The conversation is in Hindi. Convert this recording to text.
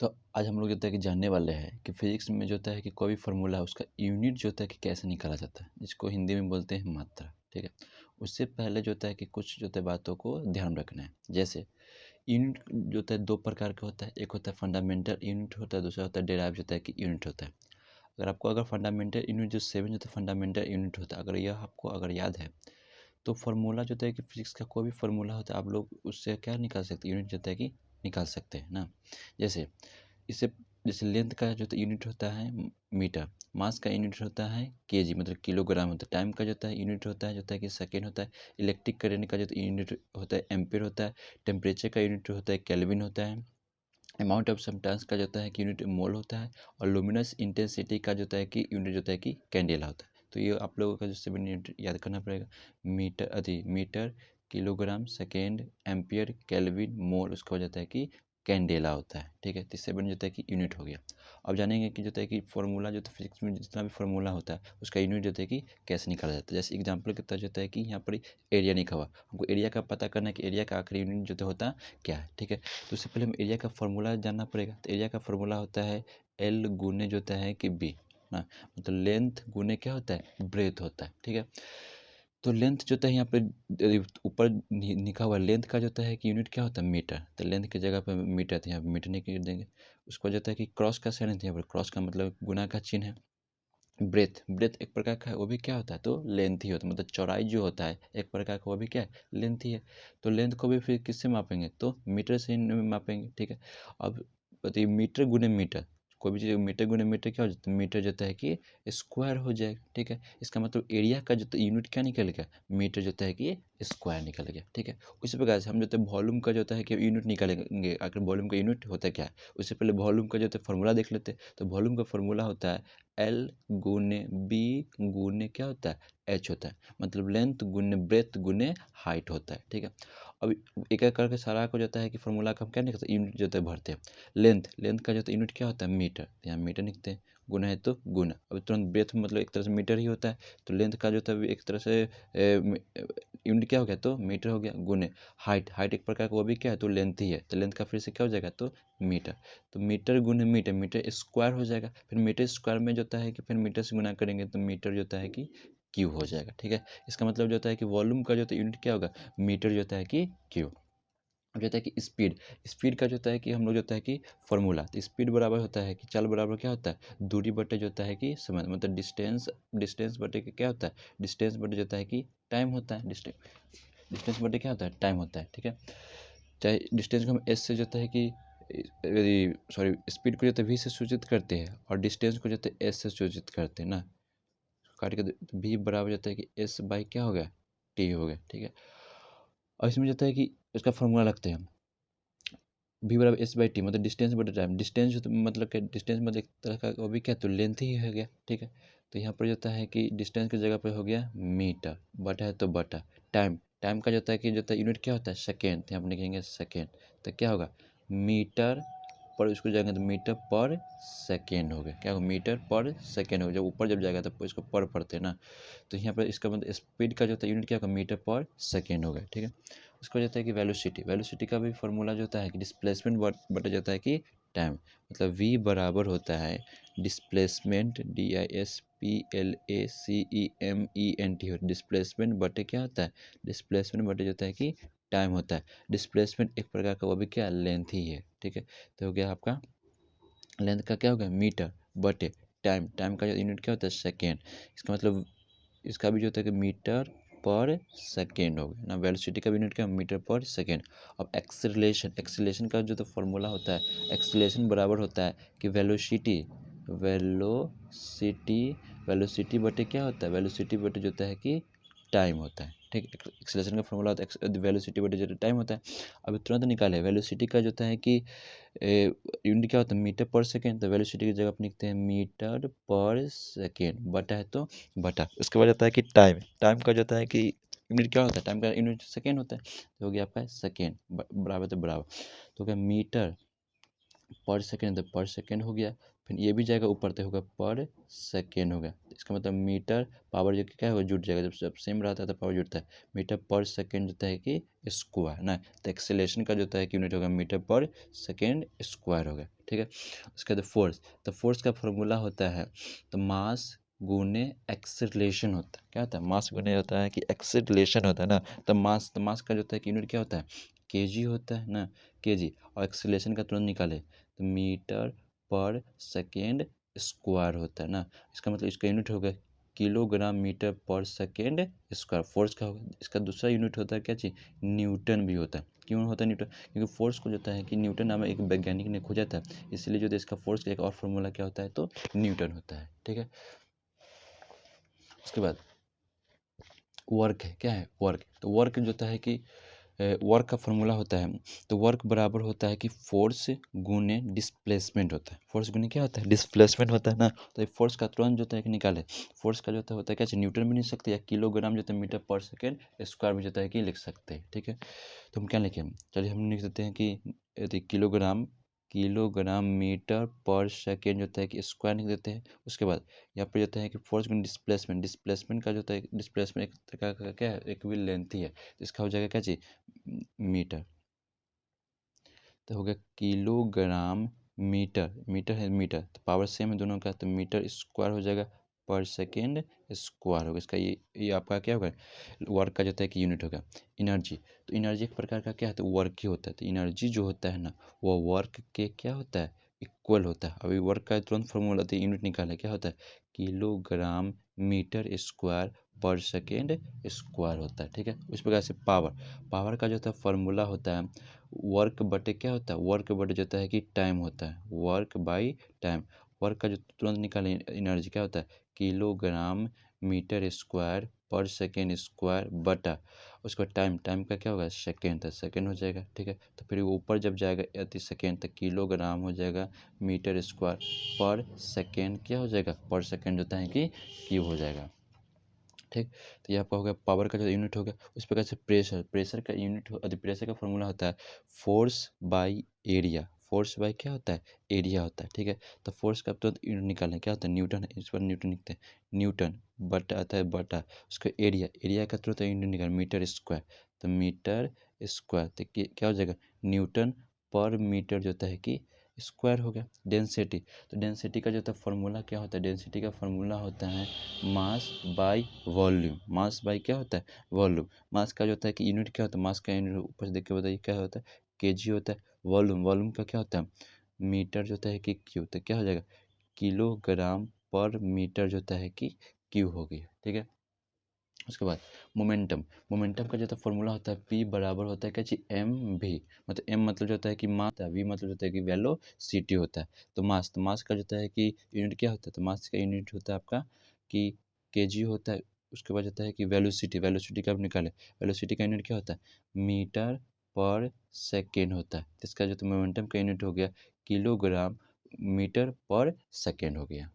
तो आज हम लोग जो होता है कि जानने वाले हैं कि फिजिक्स में जो होता है कि कोई भी फार्मूला है उसका यूनिट जो होता है कि कैसे निकाला जाता है, जिसको हिंदी में बोलते हैं मात्रा। ठीक है। उससे पहले जो होता है कि कुछ जो होता है बातों को ध्यान रखना है। जैसे यूनिट जो होता है दो प्रकार का होता है, एक होता है फंडामेंटल यूनिट होता है, दूसरा होता है डेराइव जो होता है कि यूनिट होता है। अगर फंडामेंटल यूनिट जो 7 जो होता है फंडामेंटल यूनिट होता है, अगर यह आपको अगर याद है तो फार्मूला जो होता है कि फिजिक्स का कोई भी फार्मूला होता है आप लोग उससे क्या निकाल सकते हैं, यूनिट जो होता है कि निकाल सकते हैं ना। जैसे इससे जैसे लेंथ का जो यूनिट होता है मीटर, मास का यूनिट होता है केजी मतलब किलोग्राम होता है, टाइम का जो होता है यूनिट होता है कि सेकेंड होता है, इलेक्ट्रिक करंट का जो यूनिट होता है एम्पेयर होता है, टेम्परेचर का यूनिट होता है केल्विन होता है, अमाउंट ऑफ सब्सटेंस का जो होता है कि यूनिट मोल होता है, और लुमिनस इंटेंसिटी का जो होता है कि यूनिट जो होता है कि कैंडेला होता है। तो ये आप लोगों का जो 7 यूनिट याद करना पड़ेगा। Metre, kilogram, second, ampere, kelvin, mole, उसका हो जाता है कि कैंडेला होता है। ठीक है, तो 7 जो होता है कि यूनिट हो गया। अब जानेंगे कि जो होता है कि फार्मूला जो होता है फिजिक्स में जितना भी फार्मूला होता है उसका यूनिट जो होता है कि कैसे निकाला जाता है। जैसे एग्जाम्पल के तौर जो होता है कि यहाँ पर एरिया लिखा हुआ, हमको एरिया का पता करना है कि एरिया का आखिरी यूनिट जो होता है क्या है। ठीक है, तो उससे पहले हम एरिया का फार्मूला जानना पड़ेगा। तो एरिया का फार्मूला होता है एल गुने जो होता है कि बी ना, मतलब लेंथ गुने क्या होता है ब्रेथ होता है। ठीक है, तो लेंथ जो होता है यहाँ पे ऊपर लिखा हुआ लेंथ का जो होता है कि यूनिट क्या होता है मीटर, तो लेंथ की जगह पर मीटर तो यहाँ पे मीटर नहीं कर देंगे। उसको जो होता है कि क्रॉस का साइन है, यहाँ पर क्रॉस का मतलब गुना का चिन्ह है। ब्रेथ एक प्रकार का है, वो भी क्या होता है तो लेंथ ही होता है, मतलब चौड़ाई जो होता है एक प्रकार का वो भी क्या है लेंथ ही है। तो लेंथ को भी फिर किससे मापेंगे तो मीटर से ही मापेंगे। ठीक है, अब बताइए मीटर गुने मीटर, कोई भी चीज़ मीटर गुने मीटर क्या हो जाता है, मीटर जाता है कि स्क्वायर हो जाएगा। ठीक है, इसका मतलब एरिया का जो यूनिट क्या निकल गया मीटर जाता है कि स्क्वायर निकल गया। ठीक है, उसी प्रकार से हम जो है वॉल्यूम का जो होता है कि यूनिट निकालेंगे, आखिर वॉल्यूम का यूनिट होता है क्या है। उससे पहले वॉल्यूम का जो है फॉर्मूला देख लेते हैं। तो वॉल्यूम का फॉर्मूला होता है एल गुने बी गुने क्या होता है एच होता है, मतलब लेंथ गुने ब्रेथ गुने हाइट होता है। ठीक है, अब एक एक करके सारा को जाता है कि फॉर्मूला का हम क्या निकलता है यूनिट जो होता है भरते हैं। लेंथ का जो होता है यूनिट क्या होता है मीटर, तो यहाँ मीटर लिखते हैं, गुना है तो गुना, अब तुरंत ब्रेथ मतलब एक तरह से मीटर ही होता है, तो लेंथ का जो होता है एक तरह से यूनिट क्या हो गया तो मीटर हो गया, गुने हाइट एक प्रकार का वो भी क्या है तो लेंथ ही है, तो लेंथ का फिर से क्या हो जाएगा तो मीटर, तो मीटर गुने मीटर, मीटर स्क्वायर हो जाएगा, फिर मीटर स्क्वायर में जो होता है कि फिर मीटर से गुना करेंगे तो मीटर जो होता है कि क्यू हो जाएगा। ठीक है, इसका मतलब जो होता है कि वॉल्यूम का जो होता है यूनिट क्या होगा मीटर जो होता है कि क्यू। अब जो होता है कि स्पीड, स्पीड का जो होता है कि हम लोग जो होता है कि फॉर्मूला, तो स्पीड बराबर होता है कि चाल बराबर क्या होता है दूरी बटे जो होता है कि समय, मतलब डिस्टेंस बटे के क्या होता है डिस्टेंस बटे जो होता है कि टाइम होता है, डिस्टेंस बटे क्या होता है टाइम होता है। ठीक है, चाहे डिस्टेंस को हम एस से जो होता है कि सॉरी स्पीड को जो होता है वी से सूचित करते हैं, और डिस्टेंस को जो होता है एस से सूचित करते हैं ना, काट के वी बराबर जाता है कि एस बाई क्या हो गया टी हो गया। ठीक है, और इसमें जो होता है कि इसका फॉर्मूला लगते हैं वी बराबर एस बाई टी, मतलब डिस्टेंस बटे टाइम, डिस्टेंस जो मतलब क्या डिस्टेंस मतलब एक तरह का वो भी क्या तो लेंथ ही हो गया। ठीक है, तो यहाँ पर जो होता है कि डिस्टेंस की जगह पे हो गया मीटर, बटा है तो बटा टाइम का जो होता है कि जो होता है यूनिट क्या होता है सेकेंड, तो यहाँ पर लिखेंगे सेकेंड, तो क्या होगा मीटर पर उसको जाएंगे तो मीटर पर सेकेंड हो गया, क्या होगा मीटर पर सेकेंड हो गया, जब ऊपर जब जाएगा तो इसको पर पढ़ते हैं ना, तो यहाँ पर इसका मतलब स्पीड का जो होता है यूनिट क्या होगा मीटर पर सेकेंड हो गया। ठीक है, उसको जाता है कि वेलोसिटी का भी फार्मूला जो होता है कि डिस्प्लेसमेंट बटा जाता है कि टाइम, मतलब v बराबर होता है डिस्प्लेसमेंट DISPLACEMENT हो, डिस्प्लेसमेंट बटे क्या होता है डिस्प्लेसमेंट बटे जाता है कि टाइम होता है। डिस्प्लेसमेंट एक प्रकार का वो भी क्या लेंथ ही है। ठीक है, तो हो गया आपका लेंथ का क्या हो गया मीटर बटे टाइम का जो यूनिट क्या होता है सेकेंड, इसका मतलब इसका भी जो होता है कि मीटर पर सेकेंड हो गया ना, वेलोसिटी का भी यूनिट क्या मीटर पर सेकेंड। अब एक्सीलरेशन का जो तो फॉर्मूला होता है एक्सीलरेशन बराबर होता है कि वेलोसिटी वेलोसिटी बटे क्या होता है वेलोसिटी बटे जो होता है कि टाइम होता है। ठीक, एक्सीलरेशन का फॉर्मूला होता है वेलोसिटी बटे जो टाइम होता है। अभी तुरंत निकाले वेलोसिटी का जो होता है कि यूनिट क्या होता है मीटर पर सेकेंड, तो वेलोसिटी की जगह पर लिखते हैं मीटर पर सेकेंड, बटा है तो बटा, उसके बाद आता है कि टाइम का जो होता है कि यूनिट क्या होता है टाइम का यूनिट सेकेंड होता है, तो हो गया आपका सेकेंड बराबर तो बराबर, तो हो गया मीटर पर सेकेंड, तो पर सेकेंड हो गया, फिर ये भी जाएगा ऊपर तो होगा पर सेकेंड हो गया, इसका मतलब मीटर पावर जो कि क्या होगा जुट जाएगा, जब सब सेम रहता है तो पावर जुड़ता है, मीटर पर सेकेंड जो होता है कि स्क्वायर ना, तो एक्सेलेरेशन का जो होता है कि यूनिट होगा मीटर पर सेकेंड स्क्वायर होगा। ठीक है। उसके बाद फोर्स, तो फोर्स का फॉर्मूला होता है तो मास गुने एक्सेलरेशन होता है। क्या होता है? मास गुने होता है कि एक्सेलरेशन होता है ना। तो मास का जो होता है कि यूनिट क्या होता है? केजी होता है ना, केजी। और एक्सेलरेशन का तुरंत निकाले तो मीटर पर सेकेंड स्क्वायर होता है ना। इसका मतलब इसका यूनिट हो गया किलोग्राम मीटर पर सेकेंड स्क्वायर। फोर्स का होगा, इसका दूसरा यूनिट होता है क्या चीज़? न्यूटन भी होता है। क्यों होता है न्यूटन? क्योंकि फोर्स को जो होता है कि न्यूटन नाम एक वैज्ञानिक ने खोजा था, इसलिए जो है इसका फोर्स का एक और फॉर्मूला क्या होता है? तो न्यूटन होता है। ठीक है। उसके बाद वर्क है, क्या है? वर्क। तो वर्क जो होता है कि वर्क का फॉर्मूला होता है तो वर्क बराबर होता है कि फोर्स गुने डिस्प्लेसमेंट होता है। फोर्स गुने क्या होता है? डिस्प्लेसमेंट होता है ना। तो ये फोर्स का तुरंत जो होता है कि निकाले, फोर्स का जो होता है क्या चाहिए? न्यूटन भी नहीं सकते या किलोग्राम जो होता है मीटर पर सेकेंड स्क्वायर भी जो होता है कि लिख सकते हैं। ठीक है। तो हम क्या लिखें? चलिए हम लिख देते हैं कि यदि किलोग्राम किलोग्राम मीटर पर सेकेंड जो होता है कि स्क्वायर लिख देते हैं। उसके बाद यहाँ पर जो होता है कि फोर्स गुने डिस्प्लेसमेंट, डिस्प्लेसमेंट का जो होता है डिस्प्लेसमेंट एक प्रकार का क्या है? एक भी लेंथ ही है, तो इसका हो जाएगा क्या चाहिए? मीटर। तो हो गया किलोग्राम मीटर, मीटर है मीटर, तो पावर सेम है दोनों का, तो मीटर स्क्वायर हो जाएगा पर सेकेंड स्क्वायर होगा। इसका ये आपका क्या होगा? वर्क का जो होता है कि यूनिट होगा। एनर्जी, तो एनर्जी एक प्रकार का क्या है? तो वर्क ही होता है। तो एनर्जी जो होता है ना वो वर्क के क्या होता है? इक्वल होता है। अभी वर्क का तुरंत फॉर्मूला तो यूनिट निकाले, क्या होता है? किलोग्राम मीटर स्क्वायर पर सेकेंड स्क्वायर होता है। ठीक है। उस प्रकार से पावर, पावर का जो होता है फॉर्मूला होता है वर्क बटे क्या होता है? वर्क बटे जो होता है कि टाइम होता है, वर्क बाई टाइम। वर्क का जो तुरंत निकाले एनर्जी क्या होता है? किलोग्राम मीटर स्क्वायर पर सेकेंड स्क्वायर बटा उसका टाइम, टाइम का क्या होगा? सेकेंड, तो सेकेंड हो जाएगा। ठीक है। तो फिर ऊपर जब जाएगा अति सेकेंड तो किलोग्राम हो जाएगा मीटर स्क्वायर पर सेकेंड क्या हो जाएगा? पर सेकेंड होता है कि क्यूब हो जाएगा। ठीक। तो ये आपका हो गया पावर का जो यूनिट हो गया। उस प्रकार से प्रेशर, प्रेशर का यूनिट प्रेशर का फॉर्मूला होता है force by area. Force by क्या होता है? एरिया होता है। ठीक है। तो फोर्स का तुरंत यूनिट निकालना है, क्या होता है? न्यूटन है, इस पर न्यूटन लिखते हैं। न्यूटन बटा आता है बटा उसका एरिया, एरिया का तुरंत यूनिट निकालना मीटर स्क्वायर। तो मीटर स्क्वायर तो क्या हो जाएगा? न्यूटन पर मीटर जो होता है कि स्क्वायर हो गया। डेंसिटी, तो डेंसिटी का जो होता है फॉर्मूला क्या होता है? डेंसिटी का फॉर्मूला होता है mass by volume. Mass by क्या होता है? वॉल्यूम। मास का जो होता है कि यूनिट क्या होता है? मास का यूनिट ऊपर से देख के बताइए क्या होता है? केजी होता है। वॉल्यूम, वॉल्यूम का क्या होता है? मीटर जो होता है कि क्यू, तो क्या हो जाएगा? किलोग्राम पर मीटर जो होता है कि क्यू हो गया। ठीक है। उसके बाद मोमेंटम, मोमेंटम का जो होता है फॉर्मूला होता है पी बराबर होता है क्या चीज? एम भी। मतलब एम मतलब जो होता है कि मास, वी मतलब जो होता है कि वेलोसिटी होता है। तो मास, तो मास का जो होता है कि यूनिट क्या होता है? तो मास का यूनिट होता है आपका कि केजी होता है। उसके बाद होता है कि वेलोसिटी, वेलोसिटी कब निकाले? वेलोसिटी का यूनिट क्या होता है? मीटर पर सेकेंड होता है। तो इसका जो तो मोमेंटम का यूनिट हो गया किलोग्राम मीटर पर सेकेंड हो गया।